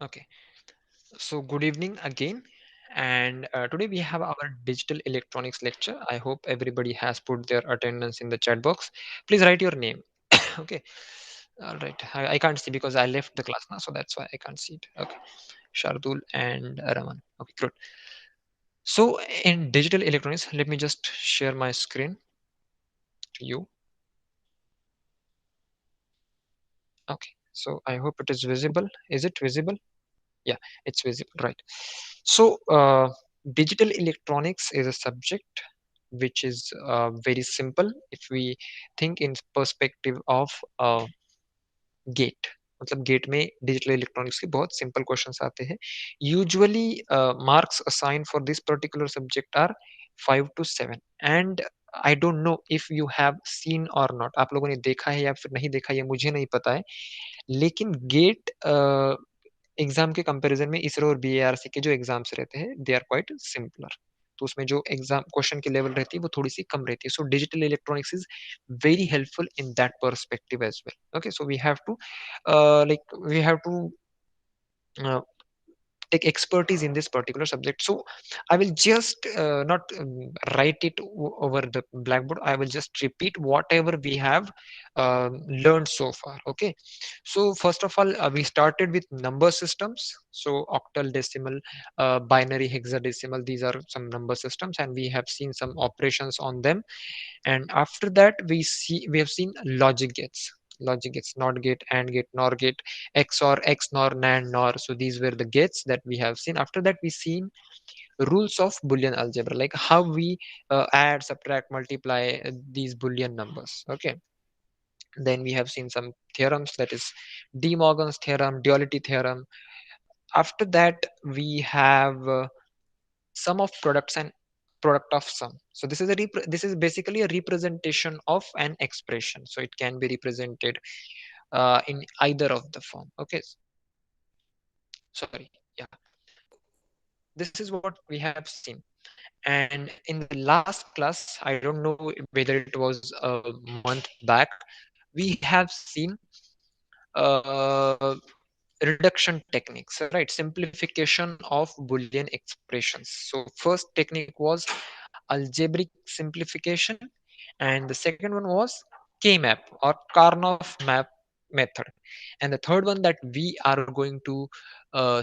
Okay, so good evening again. And today we have our digital electronics lecture. I hope everybody has put their attendance in the chat box. Please write your name. Okay. All right. I can't see because I left the class now, so that's why I can't see it. Okay. Shardul and Raman. Okay, good. So in digital electronics, let me just share my screen to you. Okay. So I hope it is visible. Is it visible? Yeah, it's visible, right? So digital electronics is a subject which is very simple if we think in perspective of GATE मतलब GATE में digital electronics के बहुत simple questions आते हैं usually marks assign for this particular subject are 5 to 7 and I don't know if you have seen or not आप लोगों ने देखा है या फिर नहीं देखा ये मुझे नहीं पता है लेकिन गेट एग्जाम के कंपैरिजन में इसरो और बीएआरसी के जो एग्जाम्स रहते हैं दे आर क्वाइट सिंपलर तो उसमें जो एग्जाम क्वेश्चन की लेवल रहती है वो थोड़ी सी कम रहती है so digital electronics is very helpful in that perspective as well. Okay, so we have to uh, take expertise in this particular subject. So I will just not write it over the blackboard. I will just repeat whatever we have learned so far. Okay, so first of all we started with number systems, so octal, decimal, binary, hexadecimal. These are some number systems and we have seen some operations on them, and after that we have seen logic gates, not gate, and gate, nor gate, XOR, XNOR, NAND, NOR. So these were the gates that we have seen. After that we seen rules of Boolean algebra, like how we add, subtract, multiply these Boolean numbers. Okay, then we have seen some theorems, that is De Morgan's theorem, duality theorem. After that we have sum of products and product of sum. So this is basically a representation of an expression, so it can be represented in either of the form. Okay, sorry, yeah. So this is what we have seen, and in the last class, I don't know whether it was a month back, we have seen uh, reduction techniques, right? Simplification of Boolean expressions. So first technique was algebraic simplification, and the second one was K-map or Karnoff map method, and the third one that we are going to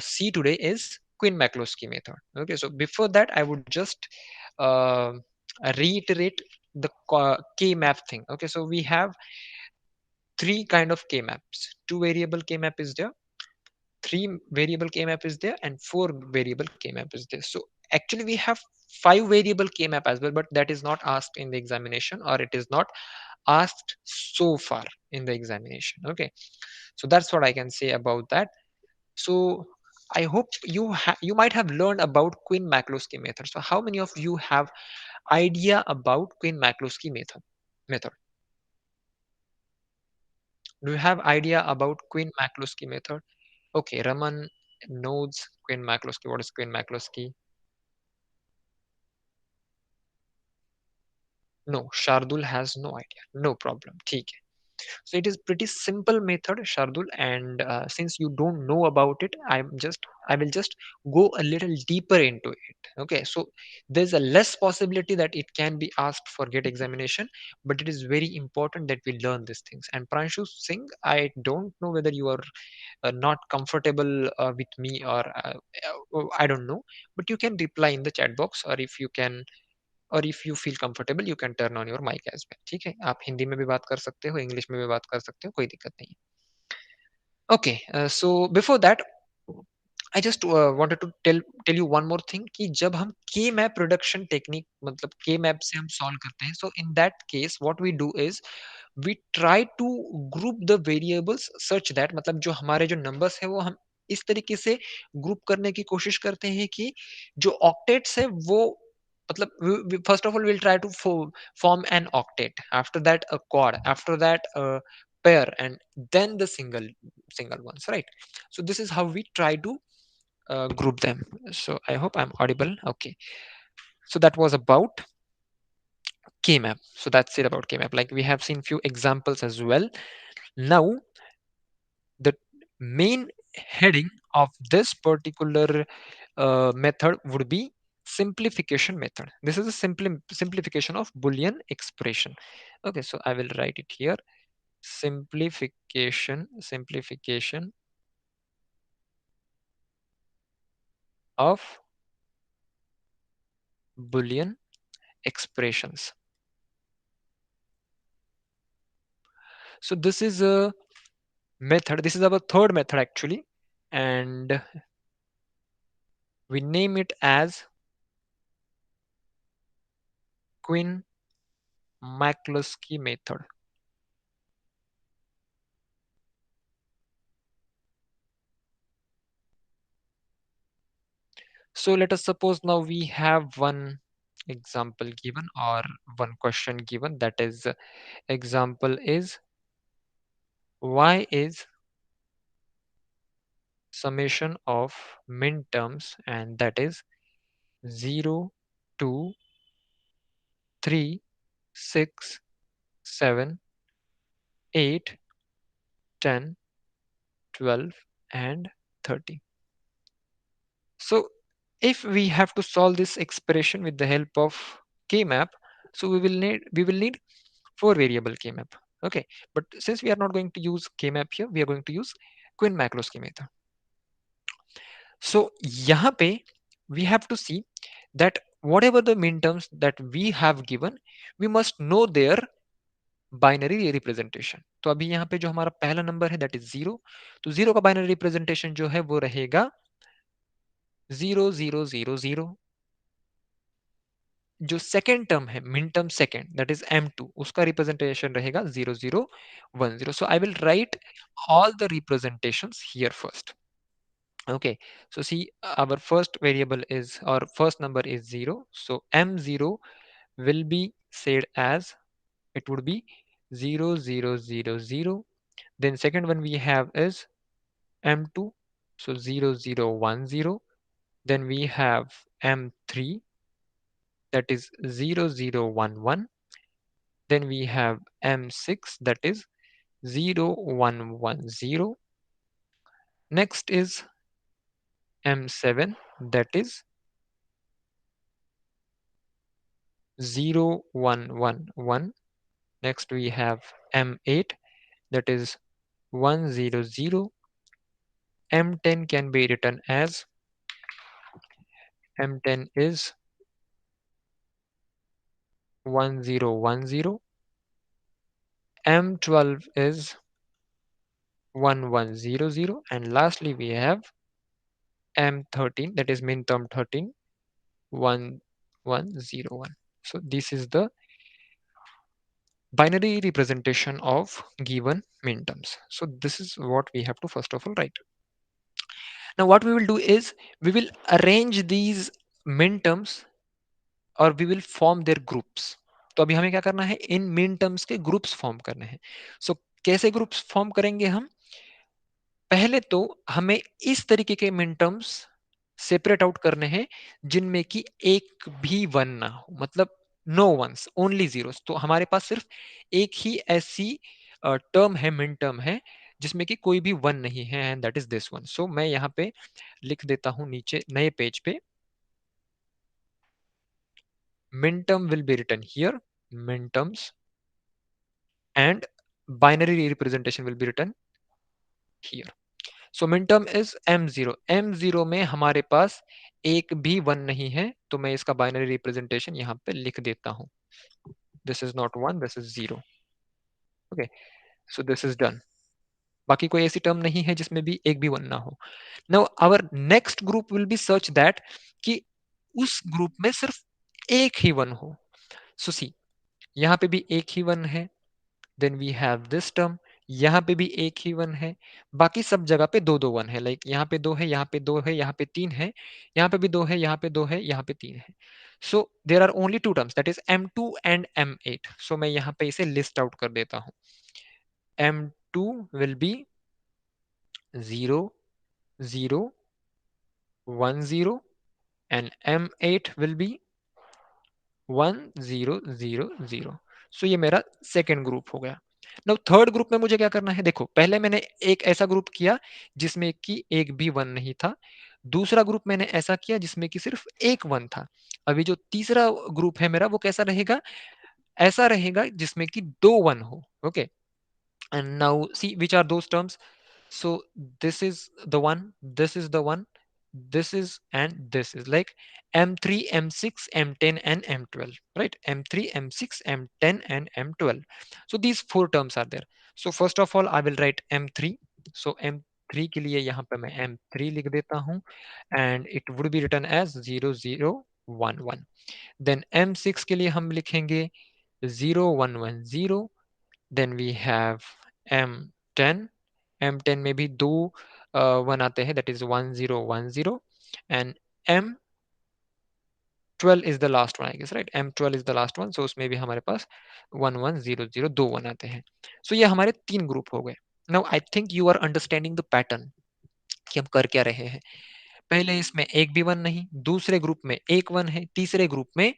see today is Quinn-McCloskey method. Okay, so before that, I would just uh, reiterate the K-map thing. Okay, so we have three kind of K-maps. Two variable K-map is there, three variable K-map is there, and four variable K-map is there. So actually we have five variable K-map as well, but that is not asked in the examination, or it is not asked so far in the examination. Okay, so that's what I can say about that. So I hope you might have learned about Quinn-McCloskey method. So how many of you have idea about Quinn-McCloskey method? Do you have idea about Quinn-McCloskey method? Okay, Raman knows Quinn-McCloskey. What is Quinn-McCloskey? No, Shardul has no idea. No problem. ठीक है. So it is pretty simple method, Shardul, and since you don't know about it, I will just go a little deeper into it. Okay, so there's a less possibility that it can be asked for GATE examination, but it is very important that we learn these things. And Pranshu Singh, I don't know whether you are not comfortable with me, or I don't know, but you can reply in the chat box, or if you can, और if you feel comfortable you can turn on your mic as well. ठीक है, आप हिंदी में भी बात कर सकते हो, इंग्लिश में भी बात कर सकते हो, कोई दिक्कत नहीं है. Okay, so before that I just wanted to tell you one more thing कि जब हम के मैप रिडक्शन टेक्निक मतलब के मैप से हम सॉल्व करते हैं, so in that case what we do is we try to group the variables such that, मतलब जो हमारे जो नंबर्स है वो हम इस तरीके से ग्रुप करने की कोशिश करते हैं कि जो ऑक्टेट्स है वो मतलब first of all we'll try to form an octet, after that a quad, after that a pair, and then the single ones, right? So this is how we try to group them. So I hope I'm audible. Okay, so that was about K-map. So that's it about K-map. Like we have seen few examples as well. Now the main heading of this particular method would be simplification method. This is a simplification of Boolean expression. Okay, so I will write it here. Simplification of Boolean expressions. So this is a method. This is our third method actually, and we name it as Quinn-McCluskey method. So let us suppose now we have one example given or one question given, that is example is y is summation of min terms, and that is 0, 2, 3, 6, 7, 8, 10, 12, and 30. So if we have to solve this expression with the help of K-map, so we will need four variable K-map. Okay, but since we are not going to use K-map here, we are going to use Quinn-McCluskey method. So यहाँ पे we have to see that whatever the min terms that we have given, we must know their binary representation. तो अभी यहाँ पे जो हमारा पहला number है दैट इज 0, तो 0 का बाइनरी रिप्रेजेंटेशन जो है वो रहेगा 0 0 0 0. जो सेकेंड टर्म है min term second that is m2, उसका रिप्रेजेंटेशन रहेगा 0 0 1 0. सो I will write all the representations here first. Okay, so see, our first variable is, or first number is 0, so m0 will be said as, it would be 0 0 0 0. Then second one we have is m2, so 0 0 1 0. Then we have m3, that is 0 0 1 1. Then we have m6, that is 0 1 1 0. Next is m7, that is 0 1 1 1. Next we have m8, that is 1 0 0. m10 can be written as, m10 is 1 0 1 0. m12 is 1 1 0 0. And lastly we have m13, that is min term 13, 1 1 0 1. So this is the binary representation of given min terms. So this is what we have to first of all write. Now what we will do is we will arrange these min terms, और we will form their groups. तो अभी हमें क्या करना है, इन min terms के groups form करने हैं. सो कैसे ग्रुप्स फॉर्म करेंगे हम, पहले तो हमें इस तरीके के मेन टर्म्स सेपरेट आउट करने हैं जिनमें कि एक भी वन ना हो, मतलब नो वंस, ओनली जीरोस. तो हमारे पास सिर्फ एक ही ऐसी टर्म है, मिन टर्म है, जिसमें कि कोई भी वन नहीं है, and that is this one. So मैं यहाँ पे लिख देता हूं नीचे नए पेज पे, minterm will be written here, minterms, and binary representation will be written here. So minterm is m0. m0 में हमारे पास एक भी वन नहीं है, तो मैं इसका बाइनरी रिप्रेजेंटेशन यहाँ पे लिख देता हूँ. This is not one, this is zero. Okay, so this is done. बाकी कोई ऐसी टर्म नहीं है जिसमें भी एक भी वन ना हो. Now our next group will be such that कि उस ग्रुप में सिर्फ एक ही वन हो. सो सी, यहाँ पे भी एक ही वन है, then we have this term, यहाँ पे भी एक ही वन है, बाकी सब जगह पे दो दो वन है. लाइक यहाँ पे दो है, यहाँ पे दो है, यहाँ पे तीन है, यहाँ पे भी दो है, यहाँ पे दो है, यहाँ पे तीन है. So there are only two terms, that is m2 and m8. So मैं यहाँ पे इसे लिस्ट आउट कर देता हूँ. m2 will be 0 0 1 0, and m8 will be 1 0 0 0. सो ये मेरा सेकेंड ग्रुप हो गया. नाउ थर्ड ग्रुप में मुझे क्या करना है, देखो पहले मैंने एक ऐसा ग्रुप किया जिसमें कि एक भी वन नहीं था, दूसरा ग्रुप मैंने ऐसा किया जिसमें कि सिर्फ एक वन था। अभी जो तीसरा ग्रुप है मेरा वो कैसा रहेगा, ऐसा रहेगा जिसमें कि दो वन हो। Okay, and now see which are those terms. So this is the one, this is the one, this is, and this is like m3 m6 m10 and m12, right? m3 m6 m10 and m12. So these four terms are there. So first of all I will write m3. So m3 के लिए यहाँ पे मैं m3 लिख देता हूँ, and it would be written as 0011. then m6 के लिए हम लिखेंगे 0110. Then we have M10. M10 में भी दो वन आते हैं, that is 1010. And M12 is the last one I guess, right? M12 is the last one, so उसमें भी हमारे पास 1100 दो वन आते हैं. सो ये हमारे तीन ग्रुप हो गए. Now I think you are understanding the pattern कि हम कर क्या रहे हैं. पहले इसमें एक भी वन नहीं, दूसरे ग्रुप में एक वन है, तीसरे ग्रुप में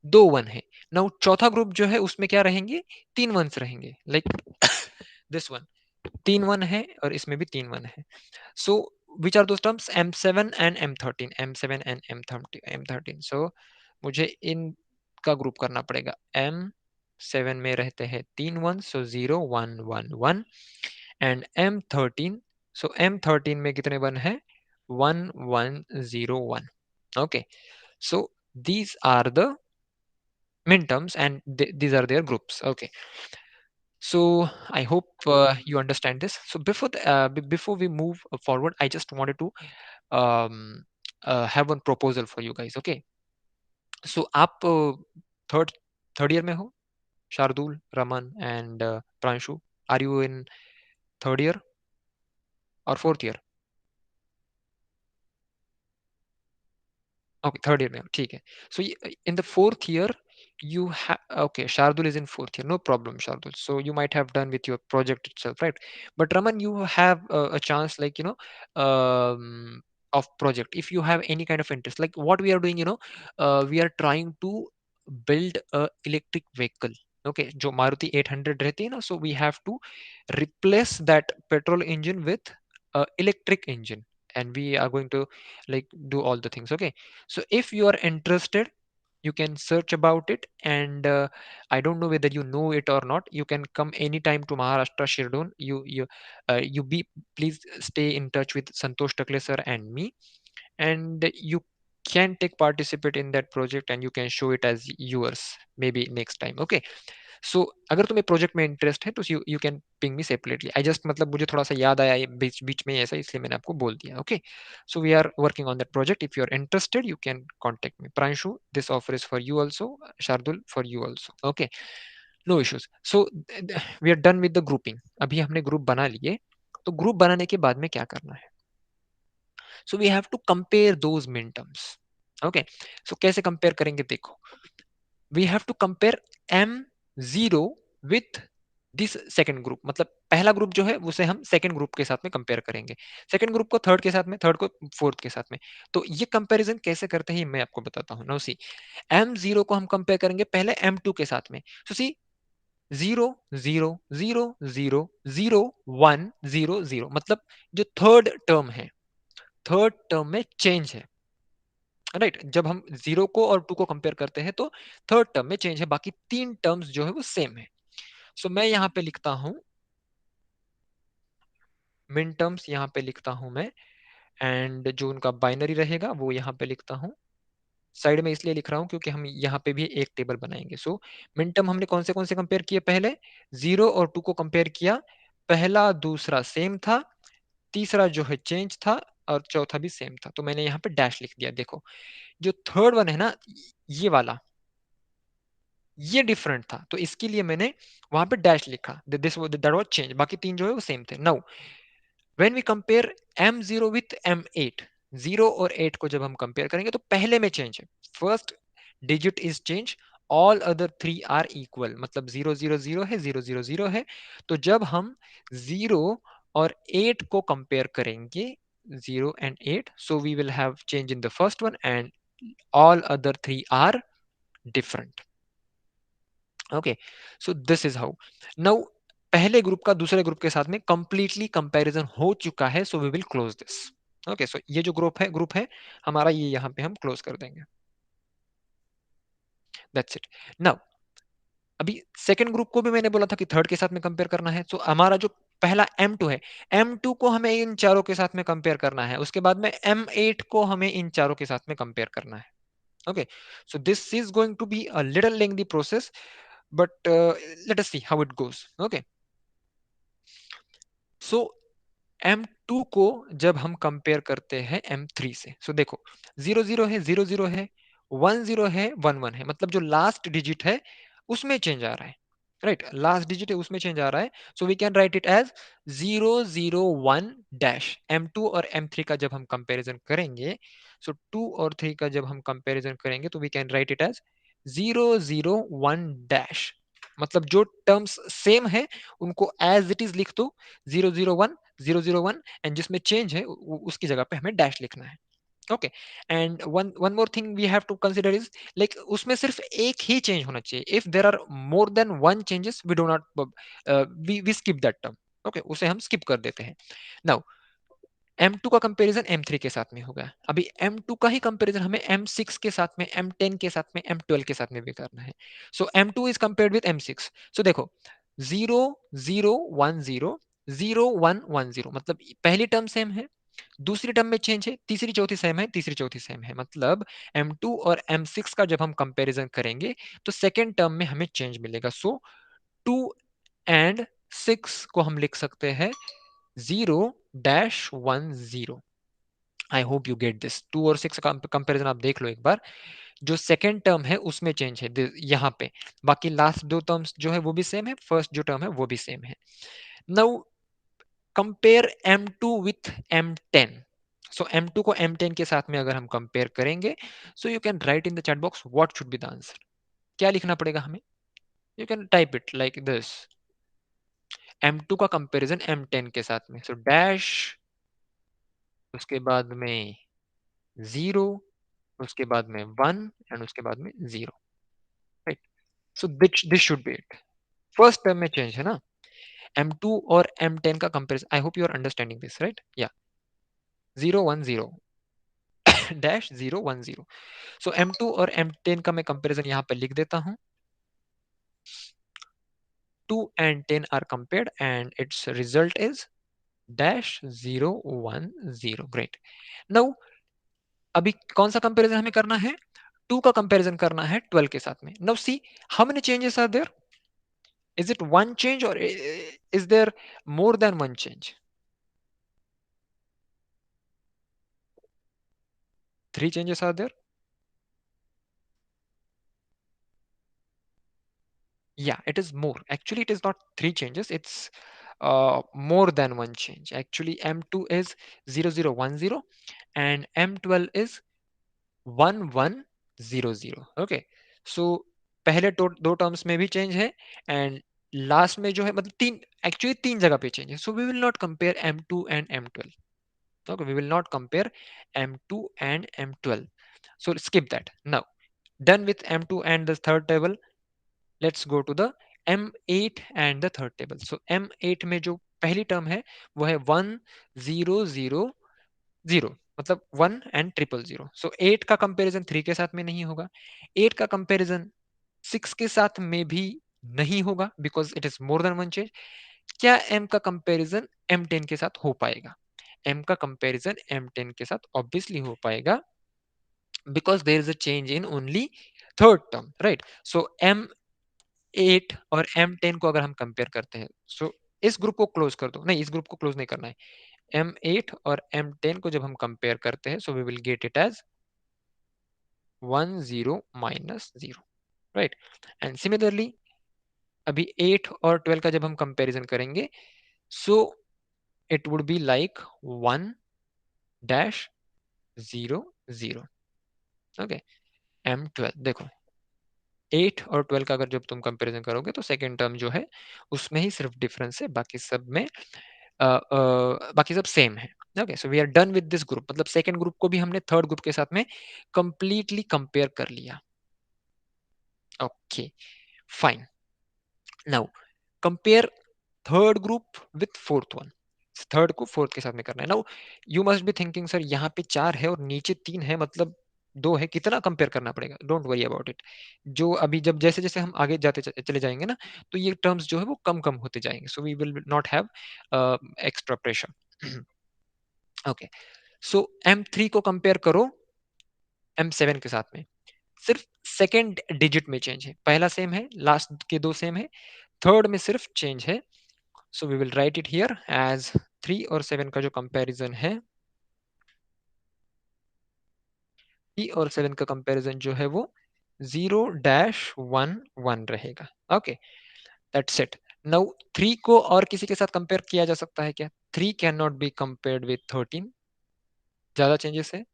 दो वन है. नाउ चौथा ग्रुप जो है उसमें क्या रहेंगे, तीन वंस रहेंगे, लाइक दिस वन. तीन वन है और इसमें भी तीन वन है. So which are those terms, M7 and M13, M7 and M13. So मुझे इनका ग्रुप करना पड़ेगा. M7 में रहते हैं तीन one, so 0111. And M13, so M13 में कितने वन है, 1101. Okay, so these are the min terms and these are their groups. Okay, so I hope you understand this. So before we move forward, I just wanted to um, have one proposal for you guys. Okay, so आप third third year में हो, Shardul, Raman and Pranshu, are you in third year और fourth year? Okay, third year में हो, ठीक है. So in the fourth year you have, okay, Shardul is in fourth year, no problem Shardul. So you might have done with your project itself, right? But Raman, you have a chance, like, of project. If you have any kind of interest, like what we are doing, we are trying to build a electric vehicle. Okay, जो Maruti 800 रहती है ना, so we have to replace that petrol engine with electric engine, and we are going to like do all the things. Okay, so if you are interested, you can search about it, and I don't know whether you know it or not. You can come anytime to Maharashtra Shirdon. You be please stay in touch with Santosh Takle sir and me, and you can take participate in that project, and you can show it as yours maybe next time. Okay, सो अगर तुम्हें project में interest है तो you can ping me separately. I just मतलब मुझे थोड़ा सा याद आया ये बीच बीच में ऐसा, इसलिए मैंने आपको बोल दिया. Okay, so we are working on that project. If you are interested you can contact me. Pranshu, this offer is for you also. Shardul, for you also. Okay, no issues. So we are done with the grouping. अभी हमने group बना लिए, तो group बनाने के बाद में क्या करना है, so we have to compare those min terms. Okay, so कैसे कंपेयर करेंगे, देखो, we have to compare M0 with this second group. मतलब पहला ग्रुप जो है उसे हम सेकंड ग्रुप के साथ में कंपेयर करेंगे, सेकंड ग्रुप को थर्ड के साथ में, थर्ड को फोर्थ के साथ में. तो ये कंपैरिजन कैसे करते हैं मैं आपको बताता हूँ. नाउ सी, M0 को हम कंपेयर करेंगे पहले M2 के साथ में. सो सी, 0 0 0 0 0 1 0 0, मतलब जो थर्ड टर्म है, थर्ड टर्म में चेंज है, राइट जब हम जीरो को और टू को कंपेयर करते हैं तो थर्ड टर्म में चेंज है, बाकी तीन टर्म्स जो है वो सेम है. सो मैं यहाँ पे लिखता हूँ मिन टर्म्स, यहाँ पे लिखता हूँ मैं, एंड जो उनका बाइनरी रहेगा वो यहाँ पे लिखता हूँ. साइड में इसलिए लिख रहा हूँ क्योंकि हम यहाँ पे भी एक टेबल बनाएंगे. सो मिन टर्म हमने कौन से कंपेयर किए, पहले जीरो और टू को कंपेयर किया, पहला दूसरा सेम था, तीसरा जो है चेंज था, और चौथा भी सेम था. तो मैंने यहाँ पे डैश लिख दिया. देखो, जो थर्ड वन है ना, ये वाला, ये डिफरेंट था, तो इसके लिए मैंने वहां पे डैश लिखा. दिस दैट वाज चेंज, बाकी तीन जो है वो सेम थे. Now when we compare M0 with M8, 0 और 8 को जब हम कंपेयर करेंगे तो पहले में चेंज है, first digit is change, all other three are equal. मतलब 0 0 0 है, 0 0 0 है. तो जब हम 0 और 8 को कंपेयर करेंगे, 0 and 8, so we will have change in the first one and all other three are different. Okay, so this is how. Now पहले ग्रुप का दूसरे ग्रुप के साथ में कंप्लीटली कंपैरिजन हो चुका है, so we will close this. Okay, so ये जो ग्रुप है हमारा, ये यहाँ पे हम क्लोज कर देंगे। That's it. नाउ अभी सेकंड ग्रुप को भी मैंने बोला था कि थर्ड के साथ में कंपेयर करना है, तो हमारा जो पहला M2 है, M2 को हमें इन चारों के साथ में कंपेयर करना है, उसके बाद में M8 को हमें इन चारों के साथ में कंपेयर करना है। Okay, so this is going to be a little lengthy process, but let us see how it goes. Okay, so M2 को जब हम कंपेयर करते हैं M3 से, सो देखो 00 है, 00 है, 10 है, 11 है, मतलब जो लास्ट डिजिट है उसमें चेंज आ रहा है, राइट, लास्ट डिजिट है उसमें चेंज आ रहा है, so we can write it as 001 dash. M2 और M3 का जब हम कंपैरिजन करेंगे, सो 2 और 3 का जब हम कंपैरिजन करेंगे तो we can write it as 001 dash, मतलब जो टर्म्स सेम है उनको एज इट इज लिख दो, 001 001, एंड जिसमें चेंज है उसकी जगह पे हमें डैश लिखना है। Okay, and one one more thing we have to consider is, like उसमें सिर्फ एक ही चेंज होना चाहिए। If there are more than one changes we do not, we skip that term. Okay, उसे हम स्किप कर देते हैं। नाउ M2 का कंपैरिजन M3 के साथ में होगा, अभी M2 का ही कंपैरिजन हमें M6 के साथ में, M10 के साथ में, M12 के साथ में भी करना है। सो M2 is compared with M6, सो देखो 0010 0110, मतलब पहली टर्म सेम है, दूसरी टर्म में चेंज है, तीसरी चौथी सेम है, तीसरी चौथी सेम है, मतलब M2 और M6 का जब हम कंपैरिजन करेंगे तो सेकेंड टर्म में हमें चेंज मिलेगा। सो 2 एंड 6 को हम लिख सकते हैं 0-10। आई होप यू गेट दिस। 2 और 6 का कंपैरिजन आप देख लो एक बार, जो सेकेंड टर्म है उसमें चेंज है यहाँ पे, बाकी लास्ट दो टर्म्स जो है वो भी सेम है, फर्स्ट जो टर्म है वो भी सेम है। Now compare M2 with M10, so M2 को M10 के साथ में अगर हम कंपेयर करेंगे, so you can write in the chat box what should be the answer. क्या लिखना पड़ेगा हमें? You can type it like this, M2 का कंपैरिजन M10 के साथ में, सो डैश, उसके बाद में 0, उसके बाद में 1 एंड उसके बाद में 0, right. So this should be it. First term में चेंज है ना, M2 और M10 का comparison, I hope you are understanding this, right, या 010 डैश 010। सो M2 और M10 का मैं कंपैरिजन यहाँ पे लिख देता हूँ, 2 and 10 are compared and its result is dash 010, great। now अभी कौन सा कंपैरिजन हमें करना है? 2 का कंपैरिजन करना है 12 के साथ में। Now see how many changes are there? Is it one change or is there more than one change? 3 changes are there? Yeah, it is more. Actually, it is not 3 changes. It's more than one change. Actually, M2 is 0010 and M12 is 1100। Okay. So पहले दो terms में भी change है, and last में जो है मतलब तीन, एक्चुअली तीन जगह पे चेंज है। So we will not compare M2 and M12। Okay, we will not compare M2 and M12. So skip that. Now, done with M2 and the third table, let's go to the M8 and the third table. So M8 में जो पहली term है वो है 1000, मतलब 1 and 000। सो 8 का comparison 3 के साथ में नहीं होगा, 8 का कंपैरिजन 6 के साथ में भी नहीं होगा, because it is more than one change. क्या M का कंपैरिजन M10 के साथ हो पाएगा? M का कंपैरिजन M10 के साथ ऑब्वियसली हो पाएगा, because there is a change in only third term, right. So M8 और M10 को अगर हम कंपेयर करते हैं, सो इस ग्रुप को क्लोज कर दो, नहीं इस ग्रुप को क्लोज नहीं करना है। M8 और M10 को जब हम कंपेयर करते हैं, so we will get it as 10 - 0, right. And similarly अभी 8 और 12 का जब हम कंपैरिजन करेंगे, so it would be like 1-0 0। Okay, M12 देखो 8 और 12 का अगर जब तुम कंपैरिजन करोगे तो सेकंड टर्म जो है उसमें ही सिर्फ डिफरेंस है, बाकी सब में बाकी सब सेम है। Okay, so we are done with this group, मतलब सेकंड ग्रुप को भी हमने थर्ड ग्रुप के साथ में कंप्लीटली कंपेयर कर लिया। Okay, fine. Now compare third group with fourth one, third को फोर्थ के साथ में करना है। Now you must be thinking sir यहाँ पे 4 है और नीचे 3 है, मतलब 2 है, कितना कंपेयर करना पड़ेगा? Don't worry about it. जो अभी जब जैसे जैसे हम आगे जाते चले जाएंगे ना, तो ये टर्म्स जो है वो कम कम होते जाएंगे, so we will not have extra pressure. Okay, so M3 को कंपेयर करो M7 के साथ में, सिर्फ सेकेंड डिजिट में चेंज है, पहला सेम है, लास्ट के 2 सेम है, थर्ड में सिर्फ चेंज है। So we will write it here as 3 और 7 का जो कंपैरिजन है, 3 और 7 का कंपैरिजन जो है वो 0-1-1 रहेगा। Okay, that's it. नाउ 3 को और किसी के साथ कंपेयर किया जा सकता है क्या? 3 can not be compared with 13, ज्यादा चेंजेस है।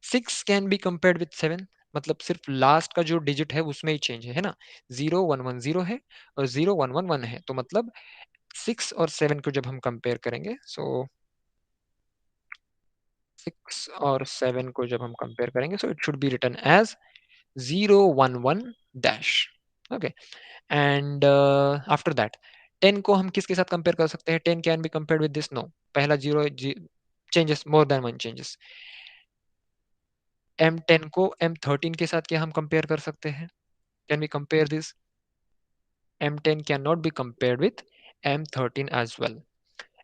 6 कैन बी कंपेयर्ड विथ 7, मतलब सिर्फ लास्ट का जो डिजिट है उसमें ही चेंज है ना, 0-1-1-0 है और 0-1-1-1 है, तो मतलब 6 और 7 को जब हम कंपेयर करेंगे, सो 6 और 7 को जब हम कंपेयर करेंगे, so it should be written as 0-1-1 dash. Okay, and after that 10 को हम किसके साथ कंपेयर कर सकते हैं? 10 can be compared with this? No, पहला zero changes, more than one changes. M10 को M13 के साथ क्या हम कंपेयर कर सकते हैं? Can we compare this? M10 can not be compared with M13 as well.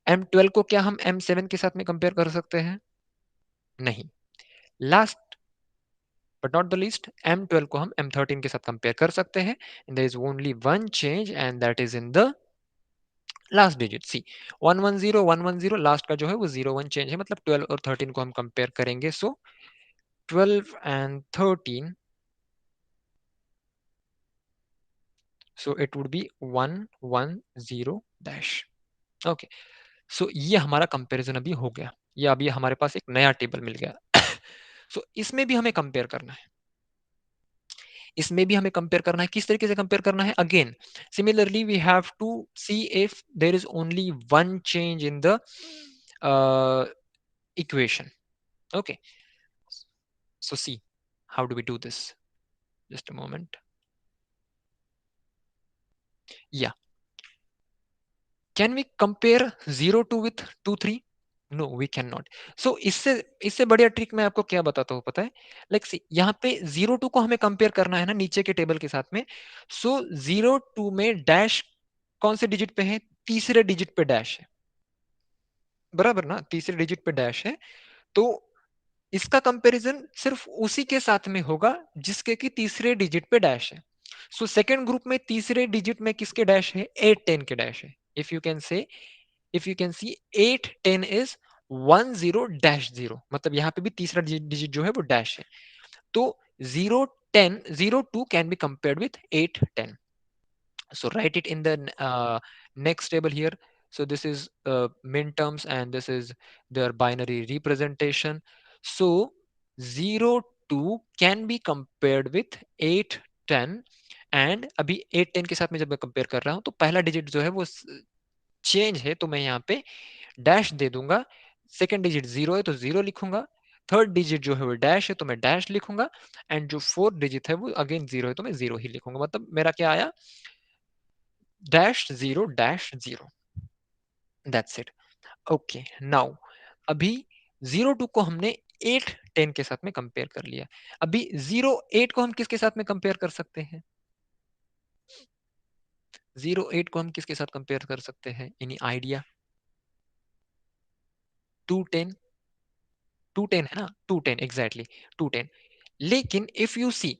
M12 को क्या हम M7 के साथ में कंपेयर कर सकते हैं? नहीं। Last but not the least, M12 को हम M13 के साथ कंपेयर कर सकते हैं, and there is only one change and that is in the last digit. See 110 last का जो है वो 01 चेंज है, मतलब 12 और 13 को हम कंपेयर करेंगे, so 12 and 13, so it would be 110 dash. Okay, so ये हमारा कंपैरिजन अभी हो गया, ये अभी हमारे पास एक नया टेबल मिल गया। सो इसमें भी हमें कंपेयर करना है, इसमें भी हमें कंपेयर करना है। किस तरीके से कंपेयर करना है? Again similarly we have to see if there is only one change in the equation. Okay, so see, how do we do this? Just a moment. Yeah, can we compare 02 with 23? No, we cannot. So इससे इससे बढ़िया trick मैं आपको क्या बताता हूँ पता है? लाइक सी, यहाँ पे 02 को हमें कंपेयर करना है ना नीचे के टेबल के साथ में, सो 02 में डैश कौन से डिजिट पे है? तीसरे डिजिट पे डैश है, बराबर ना, तीसरे डिजिट पे डैश है, तो इसका कंपैरिजन सिर्फ उसी के साथ में होगा जिसके की तीसरे डिजिट पे डैश है। सो सेकंड ग्रुप में तीसरे डिजिट में किसके डैश है? 8-10 के डैश है। If you can say, if you can see 8-10 is 10-0, मतलब यहाँ पे भी तीसरा डिजिट जो है वो डैश है, तो 0-10, 02 can be compared with 8-10। So write it in the next table here. So this is min terms and this is their binary representation. So 0-2 can be compared with 8-10, and अभी 8-10 के साथ में जब मैं कंपेयर कर रहा हूं तो पहला डिजिट जो है वो चेंज है, तो मैं यहाँ पे डैश दे दूंगा। सेकेंड डिजिट 0 है तो 0 लिखूंगा, थर्ड डिजिट जो है वो डैश है तो मैं डैश लिखूंगा, एंड जो फोर्थ डिजिट है वो अगेन 0 है तो मैं 0 ही लिखूंगा, मतलब मेरा क्या आया? -0-0। That's it. ओके, नाउ अभी 02 को हमने 8-10 के साथ में कंपेयर कर लिया, अभी 08 को हम किसके साथ में कंपेयर कर सकते हैं? 08 को हम किसके साथ कंपेयर कर सकते हैं? Any idea? 210, 210 है ना, 210 एग्जैक्टली, 210। लेकिन इफ यू सी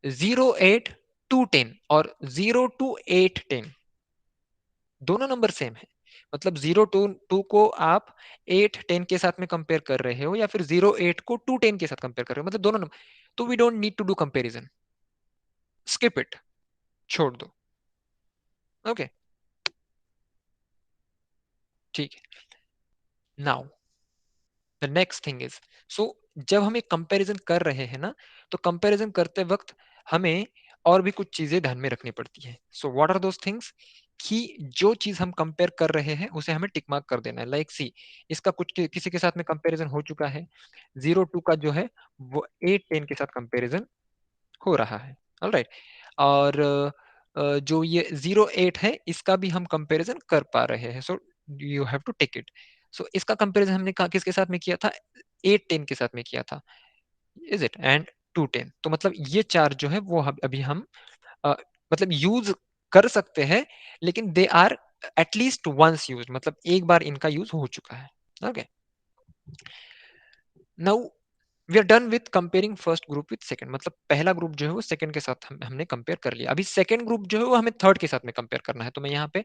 08 210 और 02 810, दोनों नंबर सेम है, मतलब 0-2 को आप 8-10 के साथ में कंपेयर कर रहे हो या फिर 08 को 210 के साथ कंपेयर कर रहे हो, मतलब दोनों नंबर, तो we don't need to do comparison, skip it, छोड़ दो। ओके, ठीक है। Now the next thing is, so जब हम एक कंपैरिजन कर रहे हैं ना, तो कंपैरिजन करते वक्त हमें और भी कुछ चीजें ध्यान में रखनी पड़ती है। So what are those things? कि जो चीज हम कंपेयर कर रहे हैं उसे हमें टिक मार्क कर देना है, लाइक सी, इसका कुछ किसी के साथ में कंपैरिजन हो चुका है, 02 का जो है वो 8-10 के साथ कंपैरिजन हो रहा है, ऑलराइट। और जो ये 08 है इसका भी हम कंपैरिजन कर पा रहे हैं, so you have to take it. So इसका कंपैरिजन हमने किसके साथ में किया था, 810 के साथ में किया था, इज इट, एंड 210। तो मतलब ये चार जो है वो अभी हम अ, मतलब यूज कर सकते हैं, लेकिन they are at least once use, मतलब एक बार इनका यूज हो चुका है। Okay, now we are done with comparing first group with second, मतलब पहला ग्रुप जो है वो सेकंड के साथ हमने कंपेयर कर लिया। अभी सेकंड ग्रुप जो है वो हमें थर्ड के साथ में कंपेयर करना है, तो मैं यहाँ पे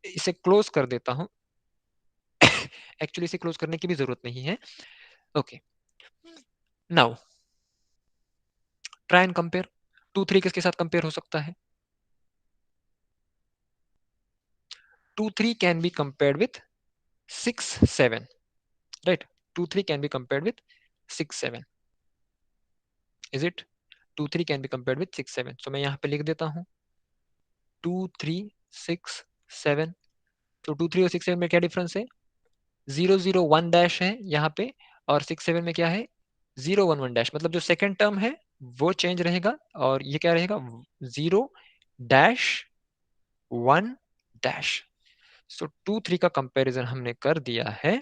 इसे क्लोज कर देता हूँ। एक्चुअली इसे क्लोज करने की भी जरूरत नहीं है। Okay, now try and compare. 2 3 किसके साथ कंपेयर हो सकता है, 2 3 can be compared with 6 7, right. 2 3 can be compared with 6 7, is it. 2 3 can be compared with 6 7, तो मैं यहाँ पे लिख देता हूँ 2 3 6 7। तो 2 3 और 6 7 में क्या डिफरेंस है, 0 0 1 डैश है यहाँ पे, और 6 7 में क्या है, 0 1 1 डैश, मतलब जो सेकंड टर्म है वो चेंज रहेगा, और ये क्या रहेगा, 0 डैश 1 डैश। सो 2 3 का कंपैरिजन हमने कर दिया है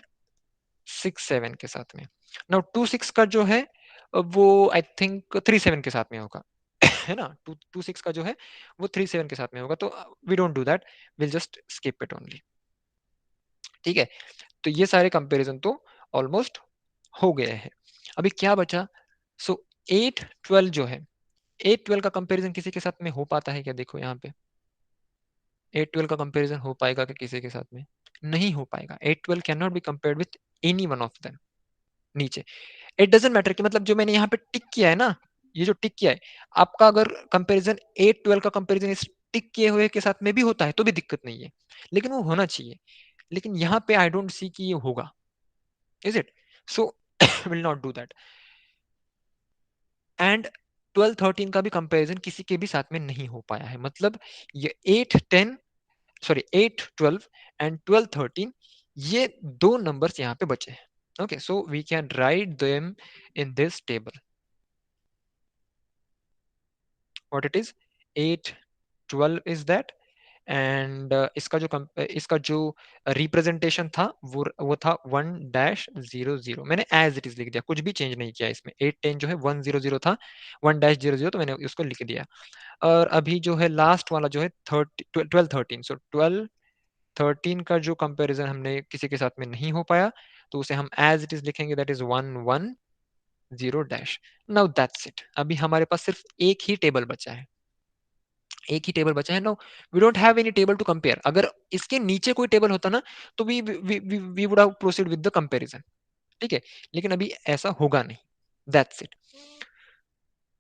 6 7 के साथ में। नाउ 2 6 का जो है वो आई थिंक 3 7 के साथ में होगा, है ना। 2 6 का जो है वो 3 7 के साथ में होगा, तो we don't do that, will just skip it only. ठीक है, तो ये सारे कंपैरिजन तो ऑलमोस्ट हो गए हैं। अभी क्या बचा, सो 8 12 जो है, 8 12 का कंपैरिजन किसी के साथ में हो पाता है क्या, देखो यहाँ पे 8 12 का कंपैरिजन हो पाएगा क्या किसी के साथ में, नहीं हो पाएगा। 8 12 can not be compared with any one of them. नीचे इट डजेंट मैटर कि मतलब जो मैंने यहाँ पे टिक किया है ना, ये जो टिक किया है, आपका अगर कंपैरिजन 8 12 का कंपैरिजन इस टिक किए हुए के साथ में भी होता है तो भी दिक्कत नहीं है, लेकिन वो होना चाहिए। लेकिन यहाँ पे आई डोंट सी कि ये होगा, is it, so will not do that. And 12 13 का भी कंपैरिजन किसी के भी साथ में नहीं हो पाया है, मतलब ये 8 12 एंड 12 13, ये दो नंबर्स यहाँ पे बचे हैं। Okay, so we can write them in this table, what it is, 8 12 is that, and इसका जो रिप्रेजेंटेशन था वो था 1 डैश 0 0, मैंने एज इट इज लिख दिया, कुछ भी चेंज नहीं किया इसमें। 8 10 जो है 1 0 0 था, 1 डैश 0 0, तो मैंने उसको लिख दिया। और अभी जो है लास्ट वाला जो है 12 13, सो 12 13 का जो कंपैरिजन हमने किसी के साथ में नहीं हो पाया, तो उसे हम एज इट इज लिखेंगे, that is 1 1 0 dash. Now that's it, अभी हमारे पास सिर्फ एक ही टेबल बचा है, एक ही टेबल बचा है। No, we don't have any table to compare. अगर इसके नीचे कोई टेबल होता ना, तो we would have proceed with the comparison, ठीक है, लेकिन अभी ऐसा होगा नहीं। That's it.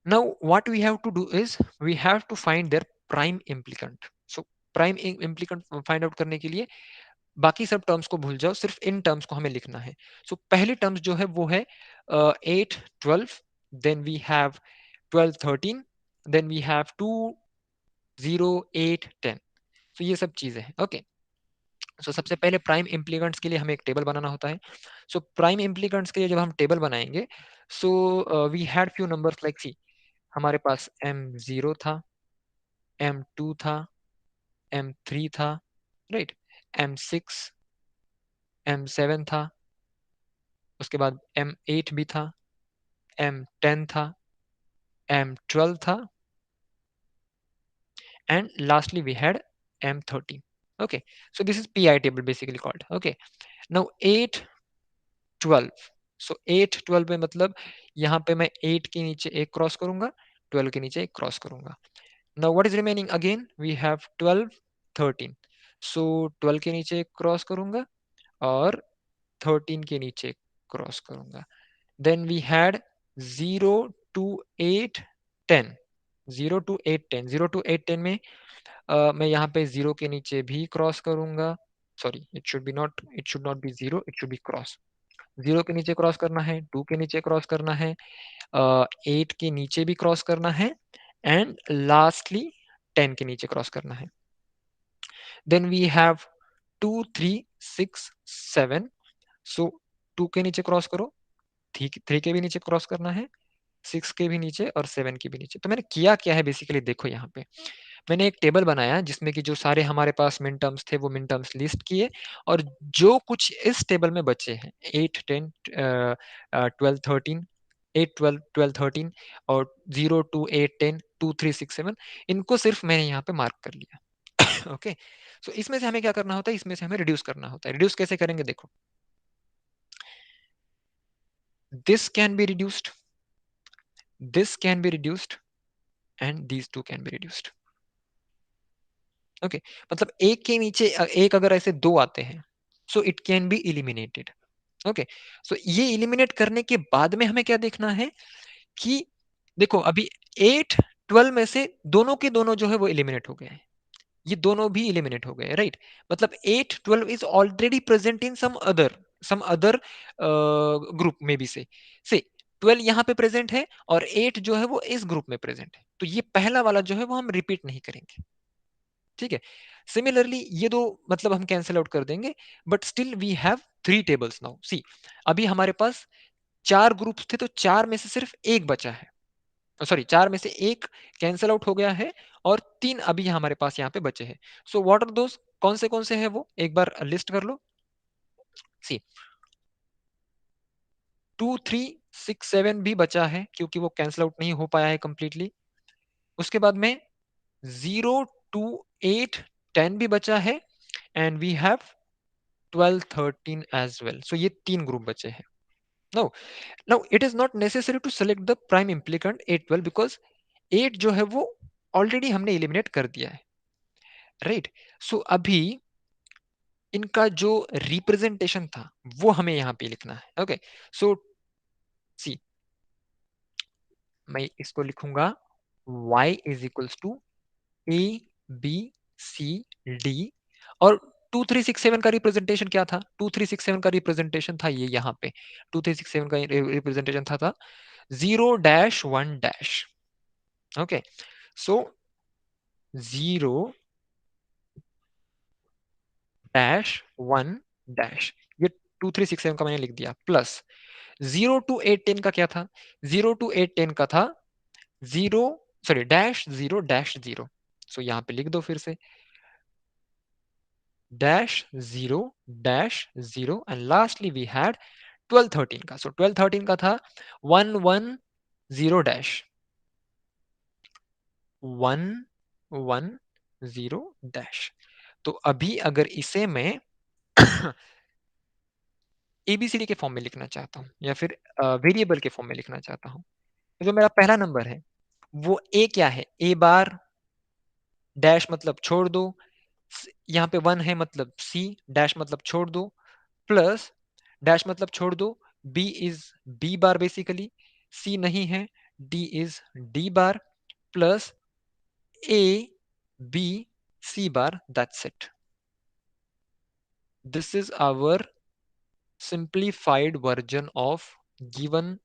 Now what we have to do is we have to find their prime implicant. So prime implicant find out करने के लिए बाकी सब टर्म्स को भूल जाओ, सिर्फ इन टर्म्स को हमें लिखना है। सो पहली टर्म्स जो है वो है 8 12, then we have 12 13, then we have 2 0 8 10। तो ये सब चीजें हैं। ओके, सो सबसे पहले प्राइम इम्प्लीकेंट्स के लिए हमें एक टेबल बनाना होता है। सो प्राइम इम्प्लीकेंट्स के लिए जब हम टेबल बनाएंगे, so we had few numbers like see, हमारे पास M0 था, M2 था, M3 था, राइट, M6, M7 था, उसके बाद M8 भी था, M10 था, M12 था, and lastly we had M13. Okay, so this is PI table basically called. Okay, now 8 12, so 8 12 में मतलब यहाँ पे मैं 8 के नीचे एक क्रॉस करूंगा, 12 के नीचे एक क्रॉस करूंगा। Now what is remaining, again we have 12 13, so 12 के नीचे एक क्रॉस करूंगा और 13 के नीचे एक क्रॉस करूंगा। Then we had 0 to 8 10, 0 to 8 10, 0 to 8 10 में मैं यहाँ पे 0 के नीचे भी क्रॉस करूंगा, sorry it should not be 0, it should B cross. 0 के नीचे क्रॉस करना है, 2 के नीचे क्रॉस करना है, 8 के नीचे भी क्रॉस करना है, एंड लास्टली 10 के नीचे क्रॉस करना है। देन वी हैव 2 3 6 7, सो 2 के नीचे क्रॉस करो, 3 के भी नीचे क्रॉस करना है, 6 के भी नीचे और 7 के भी नीचे। तो मैंने किया क्या है बेसिकली, देखो यहाँ पे मैंने एक टेबल बनाया जिसमें कि जो सारे हमारे पास मिन टर्म्स थे वो मिन टर्म्स लिस्ट किए, और जो कुछ इस टेबल में बचे हैं 8 10 12 13, 8 12 12 13 और 0 2 8 10 2 3 6 7, इनको सिर्फ मैंने यहाँ पे मार्क कर लिया। ओके, सो इसमें से हमें क्या करना होता है, इसमें से हमें रिड्यूस करना होता है। रिड्यूस कैसे करेंगे, देखो, this can be reduced, this can be reduced, and these two can be reduced. Okay, मतलब एक के नीचे एक अगर ऐसे दो आते हैं, so it can be eliminated. Okay, so ये इलिमिनेट करने के बाद में हमें क्या देखना है कि देखो अभी 8 12 में से दोनों के दोनों जो है वो इलिमिनेट हो गए हैं, ये दोनों भी इलिमिनेट हो गए, राइट? मतलब 8 12 is already present in some other group में बी से 12 यहाँ पे प्रेजेंट है और 8 जो है वो इस ग्रुप में प्रेजेंट है, तो ये पहला वाला जो है वो हम रिपीट नहीं करेंगे, ठीक है? सिमिलरली ये दो मतलब हम कैंसिल आउट कर देंगे, but still we have 3 tables now. See, अभी हमारे पास 4 ग्रुप्स थे, तो 4 में से सिर्फ एक बचा है, सॉरी 4 में से एक कैंसिल आउट हो गया है और 3 अभी हमारे पास यहाँ पे बचे हैं। सो व्हाट आर दोस, कौन से हैं वो, एक बार लिस्ट कर लो। सी, 2 3 6 7 भी बचा है क्योंकि वो कैंसिल आउट नहीं हो पाया है कंप्लीटली। उसके बाद में 0 2 8 10 भी बचा है, and we have 12 13 as well. So ये 3 ग्रुप बचे हैं। Now now it is not necessary to select the prime implicant 8 12 because 8 जो है वो ऑलरेडी हमने एलिमिनेट कर दिया है, राइट? सो अभी इनका जो रिप्रेजेंटेशन था वो हमें यहाँ पे लिखना है। ओके, सो सी, मैं इसको लिखूंगा y is equals to A B C D, और 2367 का रिप्रेजेंटेशन क्या था, 2367 का रिप्रेजेंटेशन था ये यहाँ पे, 2367 का रिप्रेजेंटेशन था 0-1-। ओके, सो 0-1-, ये 2367 का मैंने लिख दिया, प्लस 0 to 8 10 का क्या था, 0 to 8 10 का था 0, सॉरी -0-0। सो यहाँ पे लिख दो फिर से -0-0, एंड लास्टली वी हैड 12 13 का। सो 12 13 का था 1 1 0-, 1 1 0-। तो अभी अगर इसे मैं एबीसीडी के फॉर्म में लिखना चाहता हूँ या फिर वेरिएबल के फॉर्म में लिखना चाहता हूँ, तो जो मेरा पहला नंबर है वो ए क्या है, ए बार डैश मतलब छोड़ दो, यहाँ पे 1 है मतलब सी डैश मतलब छोड़ दो, प्लस डैश मतलब छोड़ दो, B is B bar basically, C नहीं है, D is D bar, plus A B C bar, that's it. This is our simplified version of given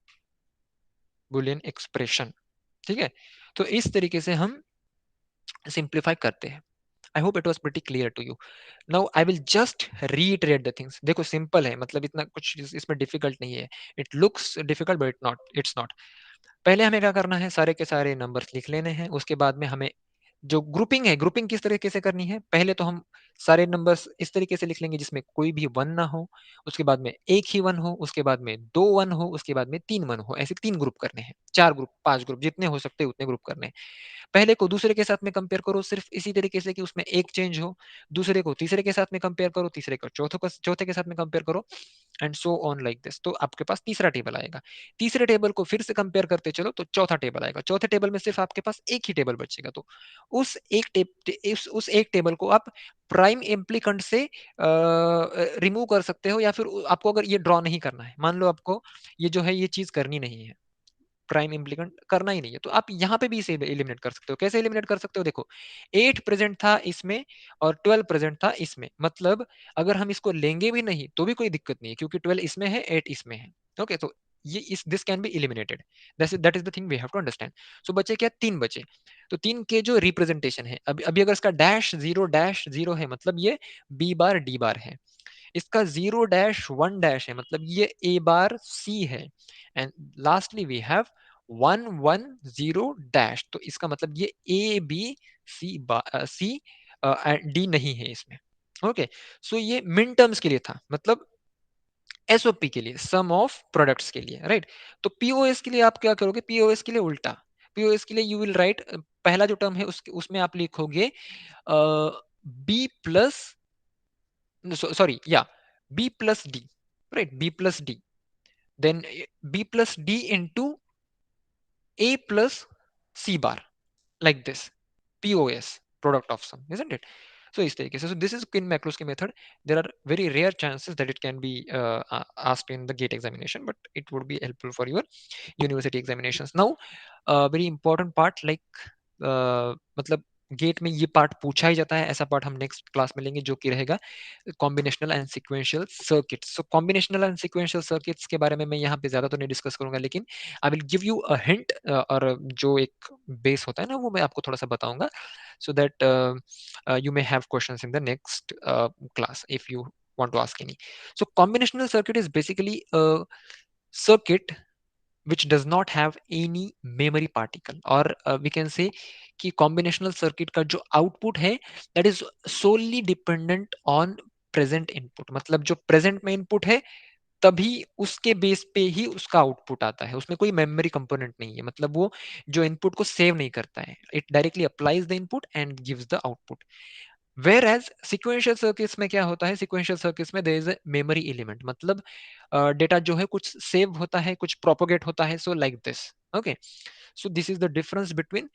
Boolean expression, ठीक है? तो इस तरीके से हम सिंप्लीफाई करते हैं। I hope it was pretty clear to you. Now I will just reiterate the things. देखो सिंपल है, मतलब इतना कुछ इसमें डिफिकल्ट नहीं है। It looks difficult but it's not. पहले हमें क्या करना है, सारे के सारे नंबर्स लिख लेने हैं। उसके बाद में हमें जो ग्रुपिंग है, ग्रुपिंग किस तरीके से करनी है, पहले तो हम सारे नंबर्स इस तरीके से लिख लेंगे जिसमें कोई भी वन ना हो, उसके बाद में एक ही वन हो, उसके बाद में दो वन हो, उसके बाद में तीन वन हो। ऐसे 3 ग्रुप करने हैं, 4 ग्रुप 5 ग्रुप जितने हो सकते हैं उतने ग्रुप करने हैं। पहले को दूसरे के साथ में कंपेयर करो सिर्फ इसी तरीके से कि उसमें एक चेंज हो, दूसरे को तीसरे के साथ में कंपेयर करो, तीसरे को चौथे के साथ में कंपेयर करो, and so on like this. तो आपके पास तीसरा टेबल आएगा। तीसरे टेबल को फिर से कंपेयर करते चलो तो चौथा टेबल आएगा। चौथे टेबल में सिर्फ आपके पास एक ही टेबल बचेगा, तो उस एक टेबल को आप प्राइम इम्प्लीकेंट से रिमूव कर सकते हो, या फिर आपको अगर ये ड्रॉ नहीं करना है, मान लो आपको ये जो है ये चीज करनी नहीं है, प्राइम इम्प्लीकेंट करना ही नहीं है, तो आप यहाँ पे भी इसे एलिमिनेट कर सकते हो। कैसे एलिमिनेट कर सकते हो, देखो 8 प्रेजेंट था इसमें और 12 प्रेजेंट था इसमें, मतलब अगर हम इसको लेंगे भी नहीं तो भी कोई दिक्कत नहीं है क्योंकि 12 इसमें है 8 इसमें है। ओके, तो ये इस this can be eliminated, that is the thing we have to understand. So बचे क्या, 3 बचे। तो 3 के जो रिप्रेजेंटेशन है, अभी अभी अगर इसका -0-0 है मतलब ये बी बार डी बार है, इसका 0-1 है मतलब ये ए बार सी है, एंड लास्टली वी हैव 110 तो इसका मतलब ये ए बी सी डी नहीं है इसमें। ओके, सो ये मिन टर्म्स के लिए था, मतलब एसओपी के लिए, सम ऑफ प्रोडक्ट्स के लिए, राइट। तो पीओएस के लिए आप क्या करोगे, पीओएस के लिए उल्टा, पीओएस के लिए यू विल राइट, पहला जो टर्म है उसमें आप लिखोगे बी प्लस, सॉरी या B plus D, right, B plus D, then B plus D into A plus C bar, like this. POS, product of sum, isn't it? So इस तरीके से, so this is in McCloskey method. There are very rare chances that it can be asked in the GATE examination, but it would be helpful for your university examinations. Now, very important part, like मतलब GATE में ये part पूछा ही जाता है, ऐसा part हम next class में लेंगे जो कि रहेगा combinational and sequential circuits. So combinational and sequential circuits के बारे में मैं यहाँ पे ज्यादा तो नहीं डिस्कस करूंगा, लेकिन I will give you a hint, और जो एक बेस होता है ना वो मैं आपको थोड़ा सा बताऊंगा, so that you may have questions in the next class if you want to ask any. So combinational circuit is basically a circuit which does not have any memory particle, or we can say कि combinational circuit का जो output है that is solely dependent on present input, मतलब जो present में input है तभी उसके बेस पे ही उसका आउटपुट आता है, उसमें कोई मेमोरी कंपोनेंट नहीं है, मतलब वो जो इनपुट को सेव नहीं करता है, it directly applies the input and gives the output. Where as sequential circuits में क्या होता है, सिक्वेंशियल सर्किट्स में there is a memory element, मतलब डेटा जो है कुछ सेव होता है, कुछ प्रोपोगेट होता है, so like this. Okay, so this is the difference between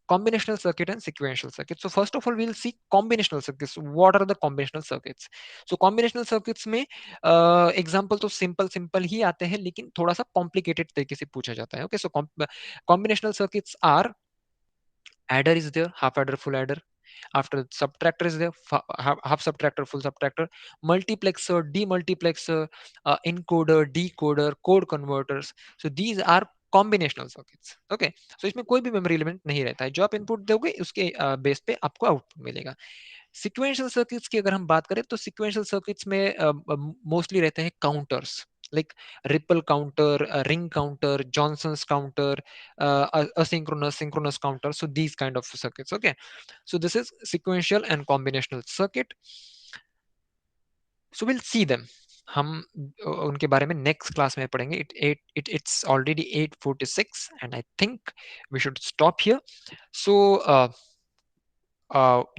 combinational circuit and sequential circuit. So first of all we'll see combinational circuits. What are the combinational circuits? So combinational circuits में example तो simple simple ही आते हैं, लेकिन थोड़ा सा complicated तरीके से पूछा जाता है। Okay, so combinational circuits are adder is there, half adder, full adder, after subtractor is there, half subtractor, full subtractor, multiplexer, demultiplexer, encoder, decoder, code converters. So these are combinational circuits. Okay, so इसमें कोई भी memory element नहीं रहता है, जो आप input दोगे उसके बेस पे आपको आउटपुट मिलेगा। सिक्वेंशियल सर्किट्स की अगर हम बात करें तो सिक्वेंशियल सर्किट्स में मोस्टली रहते हैं counters, like ripple counter, ring counter, Johnson's counter, asynchronous, synchronous counter. So these kind of circuits. Okay, so this is sequential and combinational circuit. So we'll see them. हम उनके बारे में next class में पढ़ेंगे। It's already 8:46 and I think we should stop here. So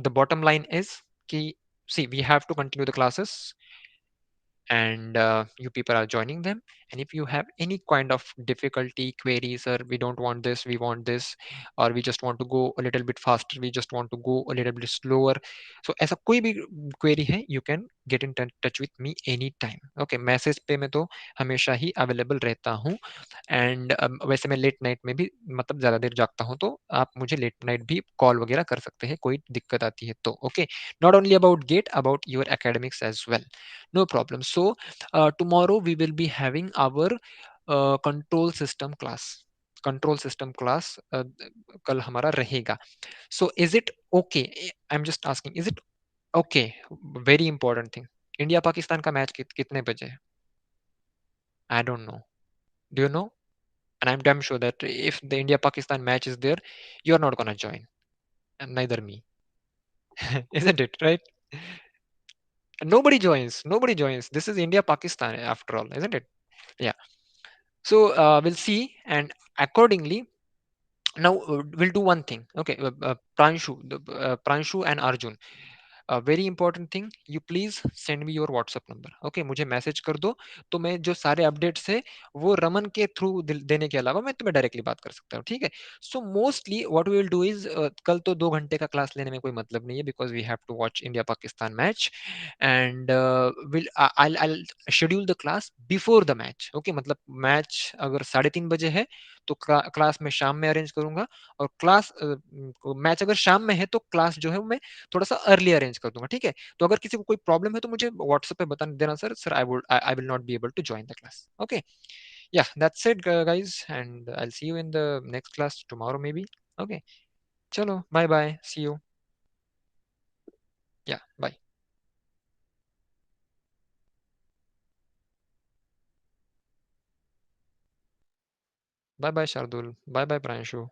the bottom line is कि see we have to continue the classes, and you people are joining them, and if you have any kind of difficulty, queries, or we don't want this, we want this, or we just want to go a little bit faster, we just want to go a little bit slower, so ऐसा कोई भी query है, you can get in touch with me anytime. Okay, message पे मैं तो हमेशा ही available रहता हूँ, एंड वैसे मैं लेट नाइट में भी मतलब ज़्यादा देर जागता हूँ, तो आप मुझे लेट नाइट भी कॉल वगैरह कर सकते हैं, कोई दिक्कत आती है तो। Okay, not only about gate, about your academics as well, no problem. So tomorrow we will be having our control system class, control system class कल हमारा रहेगा। So is it okay, I'm just asking, is it okay, very important thing, India Pakistan का match कितने बजे है? I don't know, do you know? And I'm damn sure that if the India Pakistan match is there, you're not gonna join, and neither me. Isn't it right? Nobody joins, this is India Pakistan after all, isn't it? Yeah. So we'll see, and accordingly, now we'll do one thing. Okay, Pranshu and Arjun, very important thing, you please send me your WhatsApp number. Okay, मुझे message कर दो, तो मैं जो सारे updates है वो रमन के थ्रू देने के अलावा मैं तुम्हें डायरेक्टली बात कर सकता हूँ, ठीक है? So mostly what we will do is, कल तो 2 घंटे का क्लास लेने में कोई मतलब नहीं है, because we have to watch India Pakistan match, and will I schedule the class before the match. Okay, मतलब मैच अगर 3:30 बजे है तो क्लास में शाम में अरेंज करूंगा, और क्लास मैच अगर शाम में है तो क्लास जो है वो मैं थोड़ा सा अर्ली अरेंज कर दूंगा, ठीक है? तो अगर किसी को कोई प्रॉब्लम है तो मुझे व्हाट्सएप पे बता देना, sir sir I will not be able to join the class. Okay, yeah, that's it guys, and I'll see you in the next class tomorrow maybe. Okay, chalo, bye bye, see you. Yeah, bye. Bye bye, Shardul. Bye bye, Pranshu.